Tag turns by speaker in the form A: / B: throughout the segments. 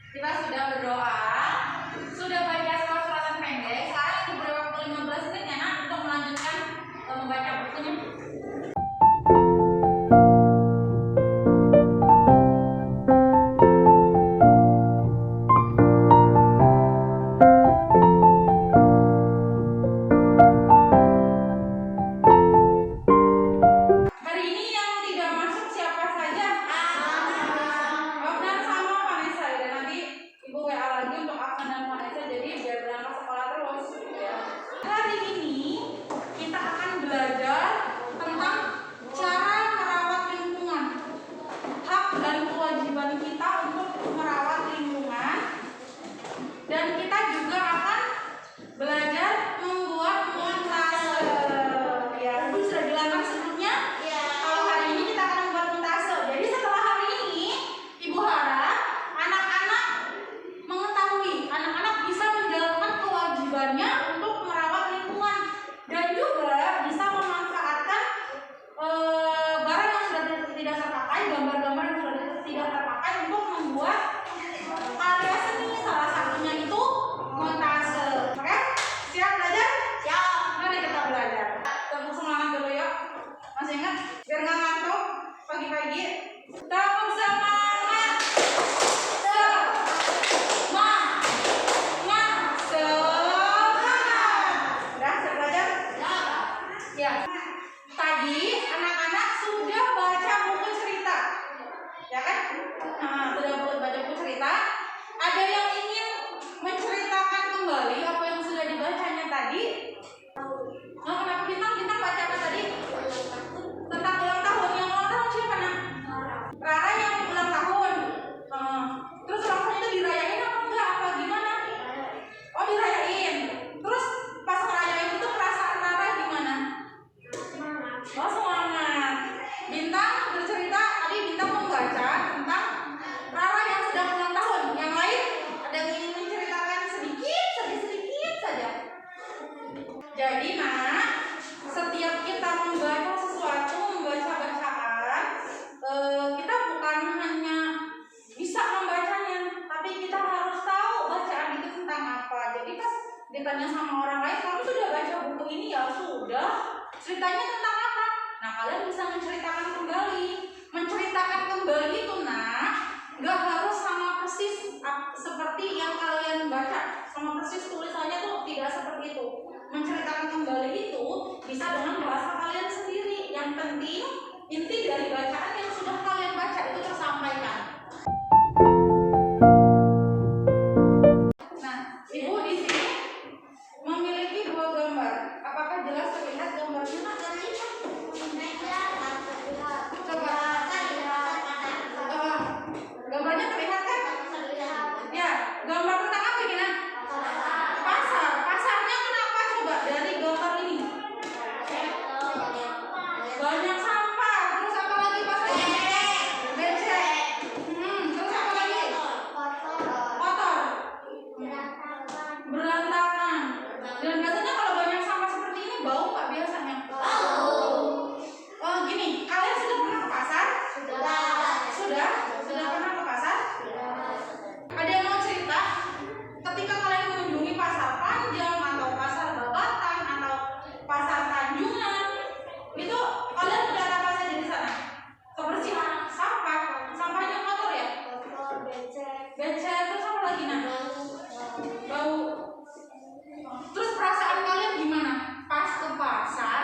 A: Kita sudah berdoa, sudah baca suratan pendek. Sekarang diberi waktu 15 menit ya nak untuk melanjutkan membaca bukunya. Jadi nak, setiap kita membaca sesuatu, membaca bacaan, kita bukan hanya bisa membacanya, tapi kita harus tahu bacaan itu tentang apa. Jadi pas ditanya sama orang lain, kamu sudah baca buku ini? Ya sudah. Ceritanya tentang apa? Nah, kalian bisa menceritakan kembali. Menceritakan kembali itu nak, gak harus sama persis seperti yang kalian baca, sama persis tulisannya tuh tidak seperti itu. Menceritakan kembali itu bisa dengan bahasa kalian sendiri. Yang penting inti dari bacaan yang sudah kalian baca itu tersampaikan. Nah, ibu di sini memiliki dua gambar. Apakah jelas terlihat gambarnya? Coba. Gambarnya terlihat kan? Ya, gambar tentang apa ini? Pasar. Pasarnya kenapa coba dari gambar ini? Banyak sampah. Terus apa lagi pasarnya? Becek. Terus apa lagi? Kotor. Berantakan. Dan biasanya kalau banyak sampah seperti ini bau nggak biasanya? Gini, kalian sudah pernah ke pasar? Sudah pernah ke pasar? Ada yang mau cerita? Ketika kalian mengunjungi pasar Panjang atau pasar Babatan atau pasar Tanjungan, itu kalian melihat apa saja di sana? Kebersihan sampah, sampahnya kotor ya? Becek, terus apa lagi nah? Bau. Terus perasaan kalian gimana? Pas ke pasar,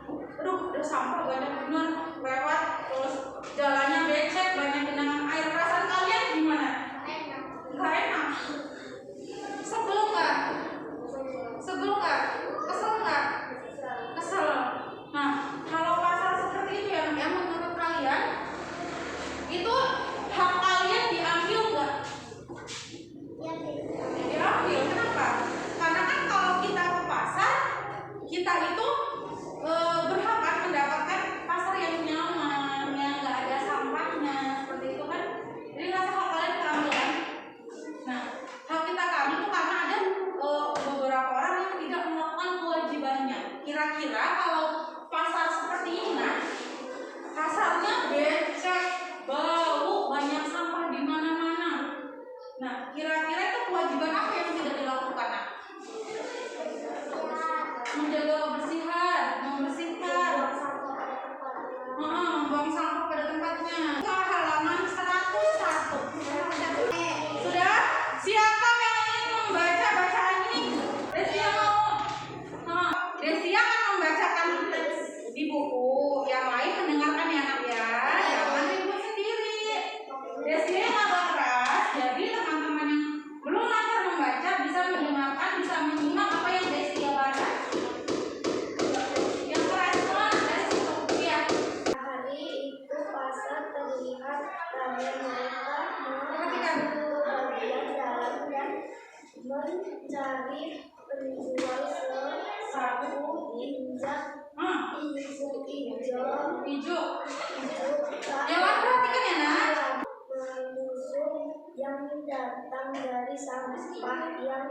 A: aduh udah sampah banyak bener, lewat terus jalannya becek, banyak genangan air. Perasaan kalian gimana? Gak enak. Sebel nggak? Kesel nggak? Kesel. Nah, kalau pasar seperti itu ya menurut kalian itu hak kalian diambil nggak? Diambil. Kenapa? Karena kan kalau kita ke pasar, kita itu berhak kan mendapatkan pasar yang nyaman, yang nggak ada sampahnya, seperti itu kan. Jadi rasa hak kalian terambil kan? Nah, Kira-kira itu kewajiban apa yang tidak dilakukan, Nak? Menjaga kebersihan, membersihkan, membuang sampah pada tempatnya. Ke halaman 101. Sudah? Siapa yang ingin membaca bacaan ini? Desia mau? Desia akan membacakan di buku. Yang lain mendengarkan ya, Nak ya. Jangan ribut sendiri. Desia yang agak keras, jadi teman-teman yang belum lancar membaca bisa mendengarkan, bisa menyimak apa yang Desia baca. Yang keras pelan, Desia.
B: Hari itu pasar terlihat ramai mereka
A: Perhatikan.
B: bagian dalam dan mencari penjual sesapu injak
A: Hijau. Jangan perhatikan ya, Nak.
B: musuh yang datang dari sampah yang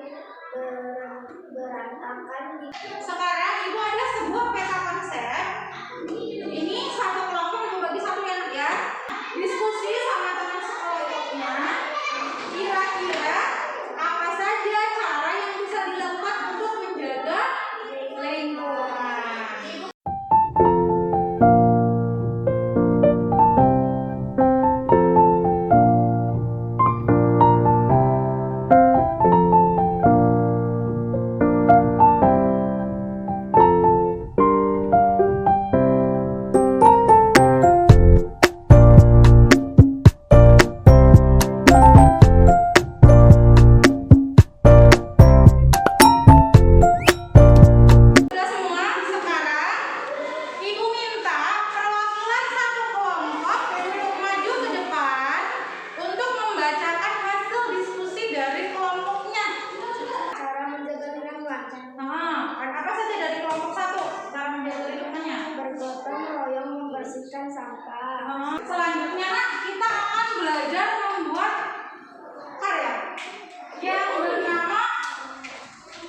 B: berantakan di
A: Sekarang Ibu ada sebuah peta konsep. Ini satu kelompok membagi satu ya, Nak ya. Diskusi sama teman sekelompoknya. Kira-kira apa saja cara yang bisa dilakukan untuk menjaga lingkungan. Sudah semua? Sekarang Ibu minta perwakilan satu kelompok untuk maju ke depan untuk membacakan hasil diskusi dari kelompoknya.
B: cara menjaga lingkungan.
A: Apa saja dari kelompok satu cara menjaga lingkungannya?
B: Bergotong royong membersihkan sampah.
A: Selanjutnya, Nak, kita akan belajar membuat karya yang bernama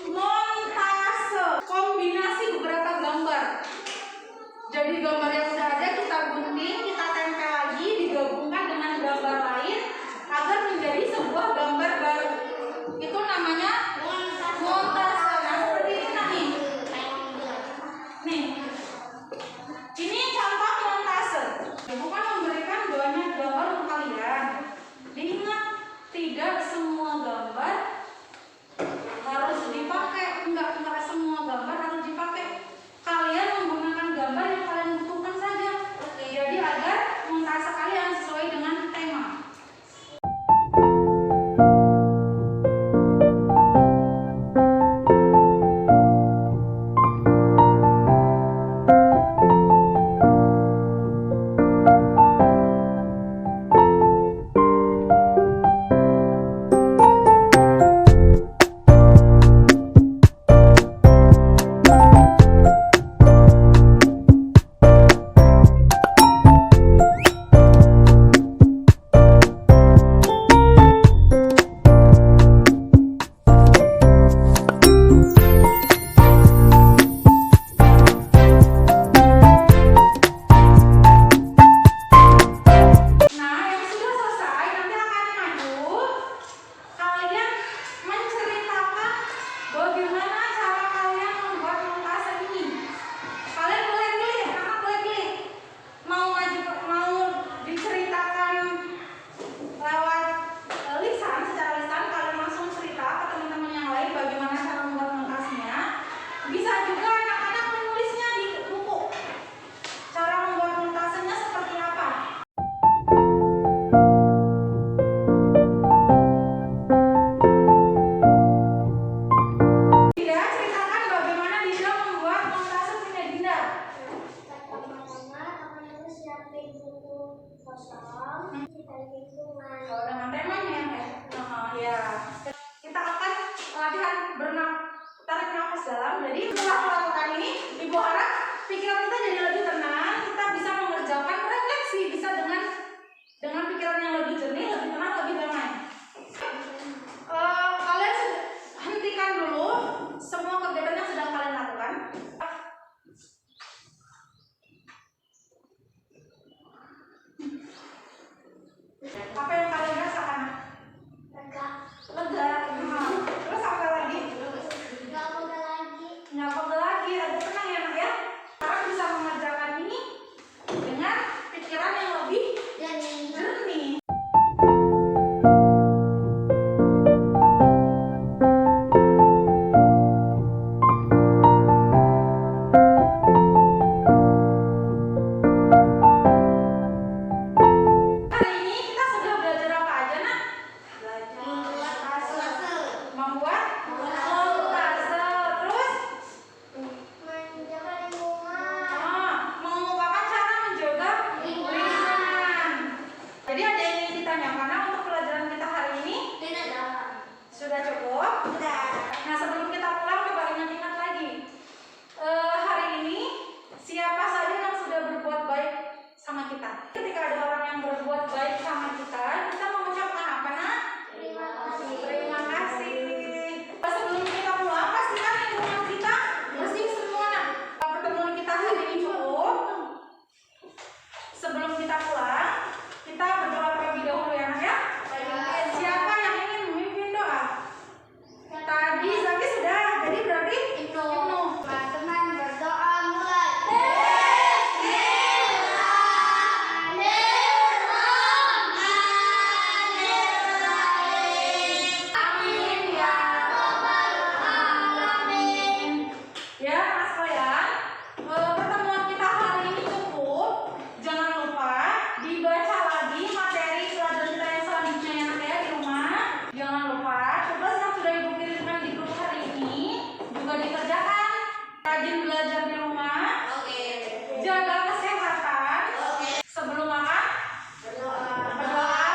A: montase, kombinasi beberapa gambar. Jadi gambar yang sudah ada kita gunting, kita tempel lagi, digabungkan dengan gambar lain agar menjadi sebuah gambar baru. Itu namanya montase. Nah, seperti ini, Nak, nih. Nih. Ini contoh montase. Ibu kan memberikan banyak gambar untuk kalian. Diingat, tidak semua gambar harus dipakai. Enggak semua gambar harus dipakai. Kalian menggunakan gambar yang kalian butuhkan saja. Jadi agar montase kalian sesuai dengan tema. Nah, yang sudah selesai nanti akan maju. Kalian menceritakan bagaimana cara kalian membuat montase ini. Kalian boleh pilih, kakak boleh pilih. Mau diceritakan lewat lisan, secara lisan kalian langsung cerita ke teman-teman yang lain bagaimana cara membuat montasenya. Bisa juga anak-anak menulisnya di buku. Cara membuat montasenya seperti apa? Dinda, ceritakan bagaimana Dinda membuat montase punya Dinda.
B: Pertama-tama akan harus siapin buku kosong, kita lingkungan.
A: Kalau dengan temanya ya. Kita akan latihan tarik nafas dalam. Jadi setelah melakukan ini, Ibu harap pikiran kita jadi lebih tenang. Kita bisa mengerjakan refleksi, bisa dengan pikiran yang lebih jernih, lebih tenang, lebih damai. Kalian hentikan dulu semua kegiatan yang sedang kalian lakukan. Apa yang kalian rasakan?
B: Lega.
A: lega. Terus apa lagi?
B: Nggak pegel lagi.
A: Nggak pegel lagi, agak tenang ya nak ya. Sekarang bisa mengerjakan ini dengan pikiran yang lebih jernih. Hari ini kita sudah belajar apa aja nak? Membuat kolase. Terus
B: Menjaga lingkungan.
A: mengemukakan cara menjaga lingkungan. Jadi ada yang ingin ditanyakan nak untuk pelajaran kita hari ini? Sudah cukup?
B: Sudah.
A: Nah sebelum kita pulang coba ingat-ingat lagi. Hari ini siapa saja yang sudah berbuat baik sama kita? Ketika ada orang yang berbuat baik sama kita mengucapkan apa nak?
B: Terima kasih.
A: Terima kasih. Sebelum kita pulang pastikan lingkungan kita bersih semua nak. Pertemuan kita hari ini cukup. Sebelum kita pulang kita berdoa terlebih dahulu ya nak ya. Siapa yang ingin memimpin doa? Tadi Zaki sudah, jadi berarti Ibnu.
B: Teman-teman berdoa mulai. Amin ya rabbal alamin.
A: Ya Mas Koyan, pertemuan kita hari ini cukup. Jangan lupa dibaca lagi materi pelajaran kita yang selanjutnya ya nak ya di rumah. Jangan lupa tugas yang sudah ibu kirimkan di grup hari ini juga dikerjakan. Rajin belajar di rumah. Jaga kesehatan. Sebelum makan berdoa.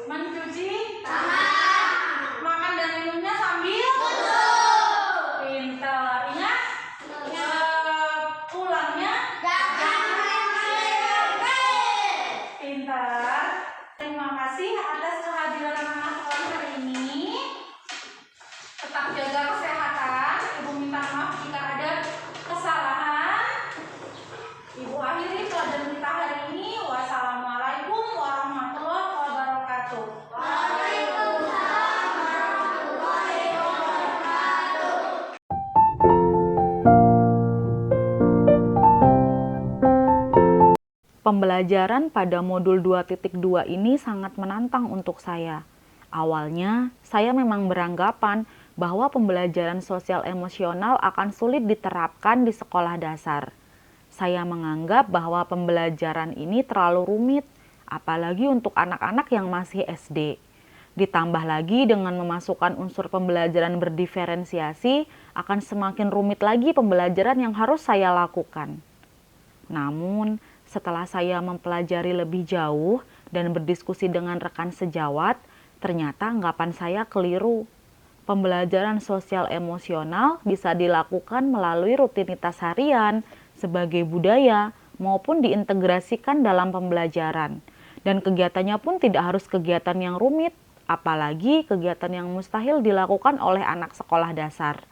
A: Mencuci makan dan minumnya sambil pintar. Ingat pulangnya pintar. Terima kasih atas kehadiran anak sekolah hari ini. Tetap jaga kesehatan. Ibu minta maaf jika ada kesalahan. Ibu akhiri pelajaran kita hari ini. Wassalamualaikum warahmatullahi wabarakatuh.
B: Waalaikumsalam warahmatullahi wabarakatuh.
C: Pembelajaran pada modul 2.2 ini sangat menantang untuk saya. Awalnya, saya memang beranggapan bahwa pembelajaran sosial emosional akan sulit diterapkan di sekolah dasar. Saya menganggap bahwa pembelajaran ini terlalu rumit, apalagi untuk anak-anak yang masih SD. Ditambah lagi dengan memasukkan unsur pembelajaran berdiferensiasi, akan semakin rumit lagi pembelajaran yang harus saya lakukan. Namun, setelah saya mempelajari lebih jauh dan berdiskusi dengan rekan sejawat, ternyata anggapan saya keliru. Pembelajaran sosial emosional bisa dilakukan melalui rutinitas harian sebagai budaya maupun diintegrasikan dalam pembelajaran. Dan kegiatannya pun tidak harus kegiatan yang rumit, apalagi kegiatan yang mustahil dilakukan oleh anak sekolah dasar.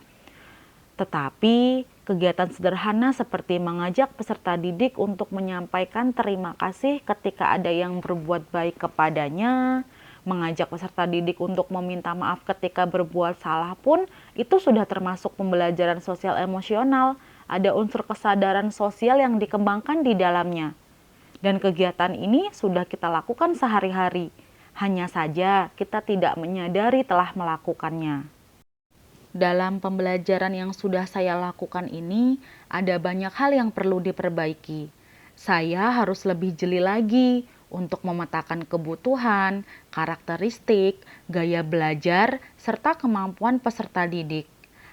C: Tetapi, kegiatan sederhana seperti mengajak peserta didik untuk menyampaikan terima kasih ketika ada yang berbuat baik kepadanya, mengajak peserta didik untuk meminta maaf ketika berbuat salah pun, itu sudah termasuk pembelajaran sosial emosional. Ada unsur kesadaran sosial yang dikembangkan di dalamnya. Dan kegiatan ini sudah kita lakukan sehari-hari. Hanya saja kita tidak menyadari telah melakukannya. Dalam pembelajaran yang sudah saya lakukan ini, ada banyak hal yang perlu diperbaiki. Saya harus lebih jeli lagi untuk memetakan kebutuhan, karakteristik, gaya belajar, serta kemampuan peserta didik.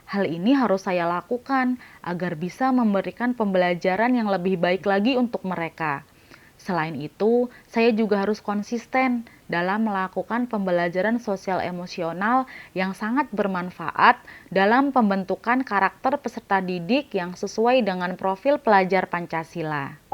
C: Hal ini harus saya lakukan agar bisa memberikan pembelajaran yang lebih baik lagi untuk mereka. Selain itu, saya juga harus konsisten dalam melakukan pembelajaran sosial emosional yang sangat bermanfaat dalam pembentukan karakter peserta didik yang sesuai dengan profil pelajar Pancasila.